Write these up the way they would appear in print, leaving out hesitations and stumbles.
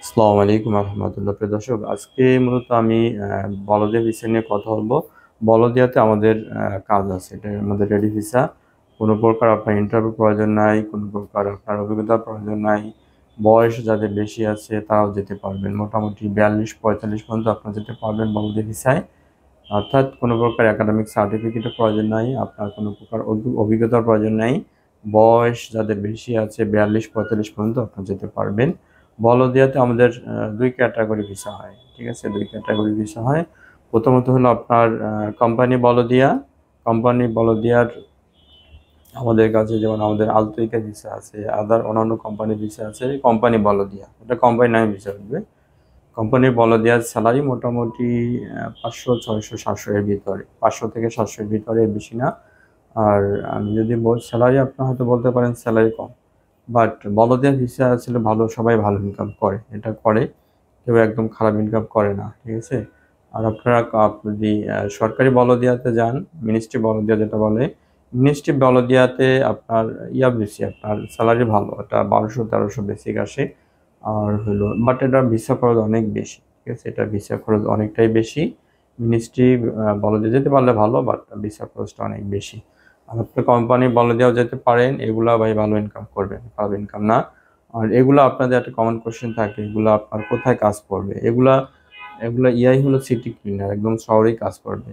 আসসালামু আলাইকুম রহমতুল্লাহ। প্রিয় দর্শক, আজকে মূলত আমি বলদিয়া ভিসা নিয়ে কথা বলবো। বলদিয়াতে আমাদের কাজ আছে, এটা আমাদের রেডি ভিসা। কোনো প্রকার আপনার ইন্টারভিউ প্রয়োজন নাই, কোনো প্রকার আপনার অভিজ্ঞতার প্রয়োজন নাই। বয়স যাদের বেশি আছে তারাও যেতে পারবেন, মোটামুটি 42-45 পর্যন্ত আপনারা যেতে পারবেন বলদিয়া ভিসায়। অর্থাৎ কোনো প্রকার একাডেমিক সার্টিফিকেটের প্রয়োজন নাই, আপনার কোনো প্রকার অভিজ্ঞতার প্রয়োজন নাই। বয়স যাদের বেশি আছে 42-45 পর্যন্ত আপনারা যেতে পারবেন। বলদিয়াতে আমাদের দুই ক্যাটাগরি ভিসা হয়, ঠিক আছে? দুই ক্যাটাগরি ভিসা হয়। প্রথমত হলো আপনার কোম্পানি বলদিয়া। কোম্পানি বলদিয়ার আমাদের কাছে যেমন আমাদের আলতইকা ভিসা আছে, আদার অন্যান্য কোম্পানি ভিসা আছে। কোম্পানি বলদিয়া, এটা কোম্পানি নামে ভিসা হবে। কোম্পানির বলদিয়ার স্যালারি মোটামুটি 500, 600, 700 এর ভিতরে, 500 থেকে 700 এর ভিতরে, এর বেশি না। আর আমি যদি স্যালারি, আপনার হয়তো বলতে পারেন স্যালারি কম, বাট বলদিয়া ভিসা আসলে ভালো, সবাই ভালো ইনকাম করে, এটা করে, কেউ একদম খারাপ ইনকাম করে না, ঠিক আছে? আর আপনারা যদি সরকারি বলদিয়াতে যান, মিনিস্ট্রি বলদিয়া যেটা বলে, মিনিস্ট্রি বলদিয়াতে আপনার বেশি, আপনার স্যালারি ভালো, এটা 1200-1300 বেসিক আসে। আর হলো বাট এটা ভিসা খরচ অনেক বেশি, ঠিক আছে? এটা ভিসা খরচ অনেকটাই বেশি। মিনিস্ট্রি বলদিয়া যেতে পারলে ভালো, বাট ভিসা খরচটা অনেক বেশি। আর আপনি কোম্পানি বলদিয়াও যেতে পারেন, এগুলা ভাই ভালো ইনকাম করবেন, খারাপ ইনকাম না। আর এগুলা আপনাদের একটা কমন কোশ্চেন থাকে, এগুলা আপনার কোথায় কাজ করবে? এগুলা এগুলা হলো সিটি ক্লিনার, একদম শহরেই কাজ করবে।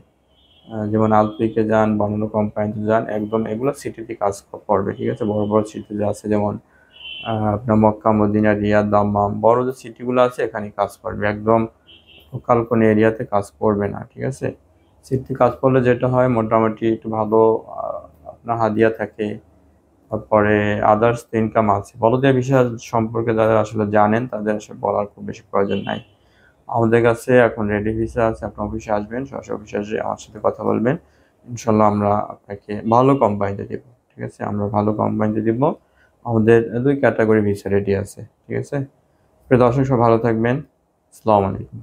যেমন আলপিকে যান, বানানো কোম্পানিতে যান, একদম এগুলো সিটিতে কাজ করবে, ঠিক আছে? বড় বড় সিটি যে আছে, যেমন আপনার মক্কা, মদিনা, রিয়াদ, দাম্মাম, বড় যে সিটিগুলো আছে এখানে কাজ করবে, একদম লোকাল কোনো এরিয়াতে কাজ করবে না, ঠিক আছে? সিটি কাজ করলে যেটা হয়, মোটামুটি একটু ভালো আপনার হাদিয়া থাকে, তারপরে আদার্স ইনকাম আছে। বলদিয়া বিষয় সম্পর্কে যারা আসলে জানেন তাদের আসলে বলার খুব বেশি প্রয়োজন নাই। আমাদের কাছে এখন রেডি ভিসা আছে, আপনি অফিসে আসবেন, সরাসরি অফিসে এসে আমার সাথে কথা বলবেন। ইনশাল্লাহ আমরা আপনাকে ভালো কোম্পানিতে দিব, ঠিক আছে? আমরা ভালো কোম্পানিতে দিব। আমাদের দুই ক্যাটাগরি ভিসা রেডি আছে, ঠিক আছে? প্রিয় দর্শক, সব ভালো থাকবেন। আসসালামু আলাইকুম।